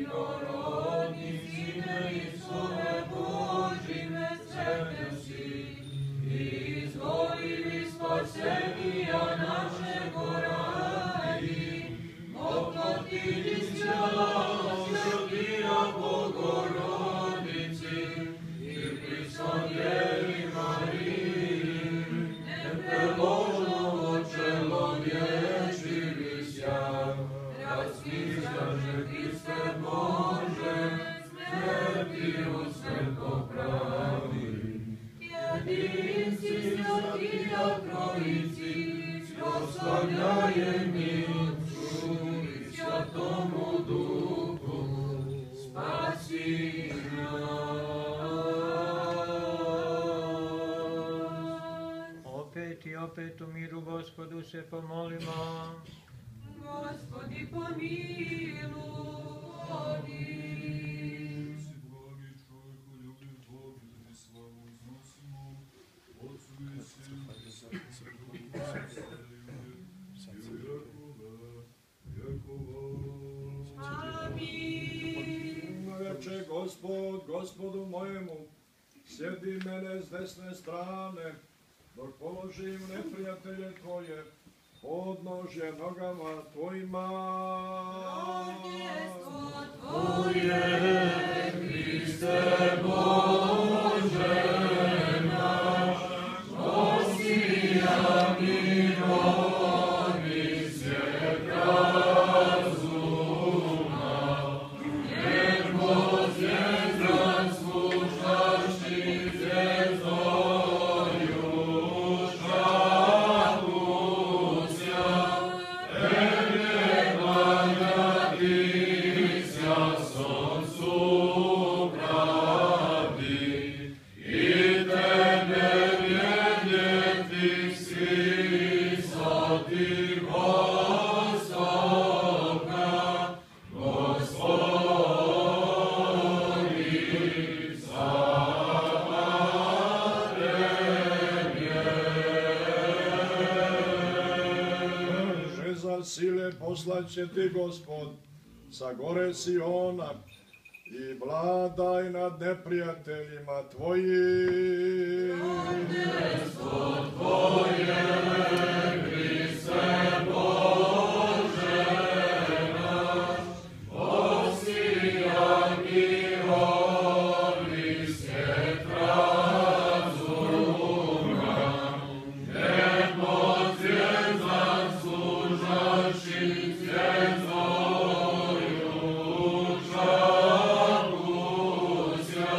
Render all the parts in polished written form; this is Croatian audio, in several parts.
Jedinorodni Sine Isuse Boži mesečne si, izvolili spasenija našego radi, oplotili Srpija Bogorodici i prisavjeli Mariji, nepreložno čelovječili sja, raspisaže Hriste Bože, smrtiju smrtno pravi. Jedinci svятия Троиci, proslavljajeni i Svjatomu Duhu, spasi nas. Opet i opet u miru Gospodu se pomolimo. Gospodi pomiluj. Reče Gospod, Gospodu mojemu, sjedi mene s desne strane, dok položim neprijatelje tvoje, podnožje nogama tvojima. Odjestvo tvoje, Hriste Bože naš, osija mirovi svijet razuma, nebo zvijezdan slušaš ti zvijezdoju šalusja, tebe klanjati sja soncu pravdi, i tebe vjedjeti svi svati Vostoka, Gospodi Žezal sile poslaće ti Gospod sa gore Siona i vladaj nad neprijateljima tvojim. Odjestvo tvoje, Hriste Bože naš, osija mirovi svijet razuma, nebo zvijezdan služaš i zvijezdoju šalusja,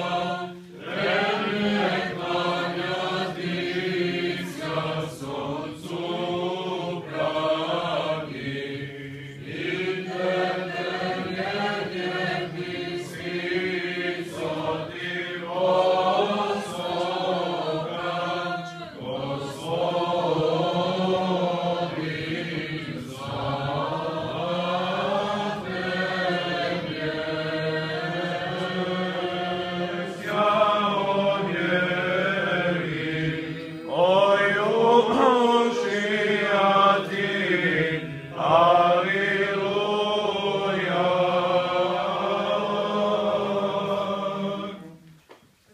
tebe klanjati sja soncu pravi, i tebe vjedjeti svi svati Vostoka, Gospodi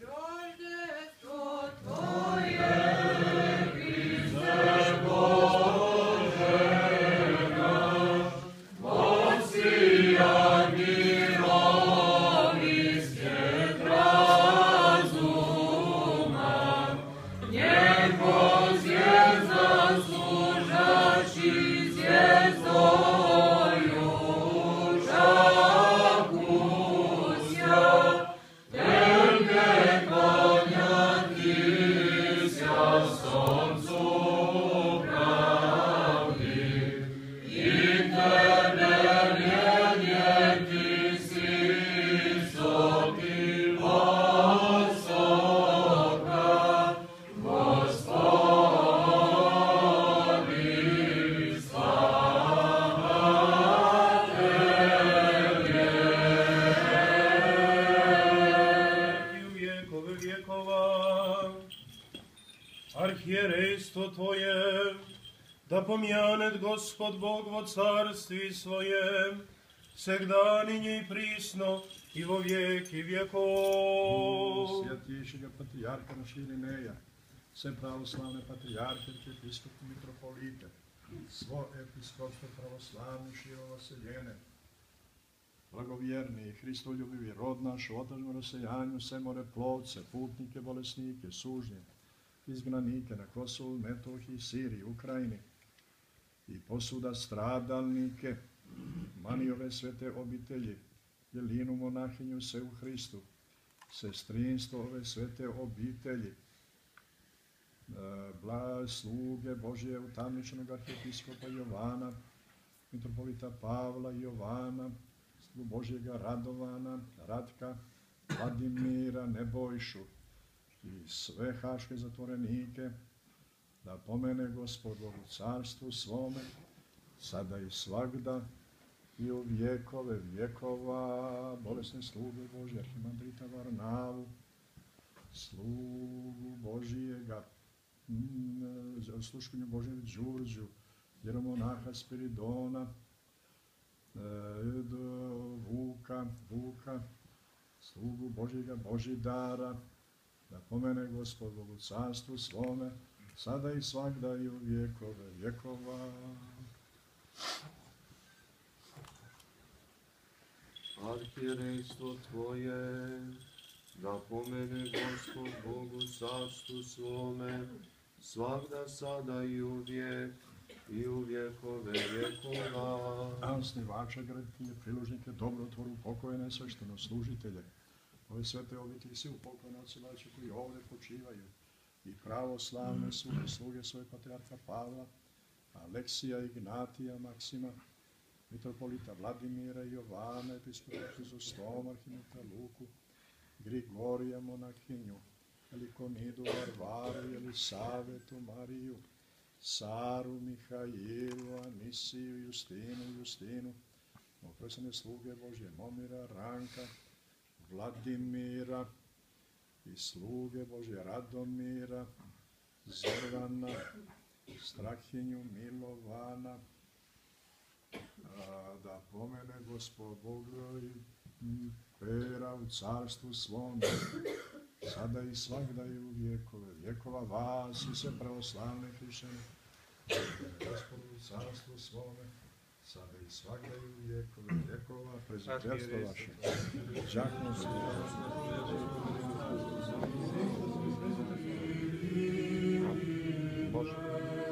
Roždestvo tvoje, Hriste Bože naš, osija mirovi svijet razuma, nebo zvijezdan služaš i zvijezdoju šalusja, tebe klanjati sja soncu pravdi, i tebe vjedjeti svi svati Vostoka, Gospodi slava tebe. I u vjekove vjekova, arhijerejstvo tvoje, da pomjanet Gospod Bog vo carstvi svojem, segdaninje i prisno, i vo vijeki vjekov. Svjetiješega patrijarha naš Irineja, sve pravoslavne patrijarhe, episkopi, mitropolite, svo episkopstvo pravoslavne širovaseljene, blagovjerni i hristoljubivi rod naš u otažnom rasejanju, sve more plovce, putnike, bolesnike, sužnje, izgnanike na Kosovu, Metohiji, Siriji, Ukrajini i posuda stradalnike, manijove svete obitelji, Jelinu monahinju se u Hristu, sestrinstvo ove svete obitelji, sluge Božje utamničenog arhiepiskopa Jovana, mitropolita Pavla Jovana, slugu Božjega Radovana, Ratka, Vladimira, Nebojšu i sve haške zatvorenike, da pomene Gospod u carstvu svome, sada i svagda i u vjekove vjekova, bolesne sluge Božje, arhimandrita Varnavu, slugu Božijega, sluškinju Božjeg Đurđu, jeromonaha Spiridona, Vuka, slugu Božjega Božidara, da pomene Gospod u carstvu svome, sada i svagda i u vjekove vjekova. Arhijerejstvo Tvoje, da pomene Gospod Bog u carstvu svome, svagda, sada i u vjekove vjekova. A osnivača, graditelje, priložnike, dobrotvoru, pokojene, svešteno služitelje, ove svete obitelji svi upokojene odsjevači koji ovdje počivaju, i pravoslavne sluge svoje patrijarha Pavla, Aleksija, Ignatija, Maksima, mitropolita Vladimira, Jovana, episkopa Hrizostoma, arhimandrita Luku, Grigorija, monahinju, Elikonidu, Varvaru, Jelisavetu, Mariju, Saru, Mihailu, Anisiju, Justinu, oprosene sluge Božje, Momira, Ranka, Vladimira i sluge Božje, Radomira, Zorana, Strahinju, Milovana, da pomene Gospod Bog i Pera u carstvu svome, sada i svagda i u vjekove vjekova, vas i sve pravoslavne hrišćane, Gospod u carstvu svome, sada i svagda i u vjekove vjekova, prezbiterstvo vaše, đakonstvo Bože.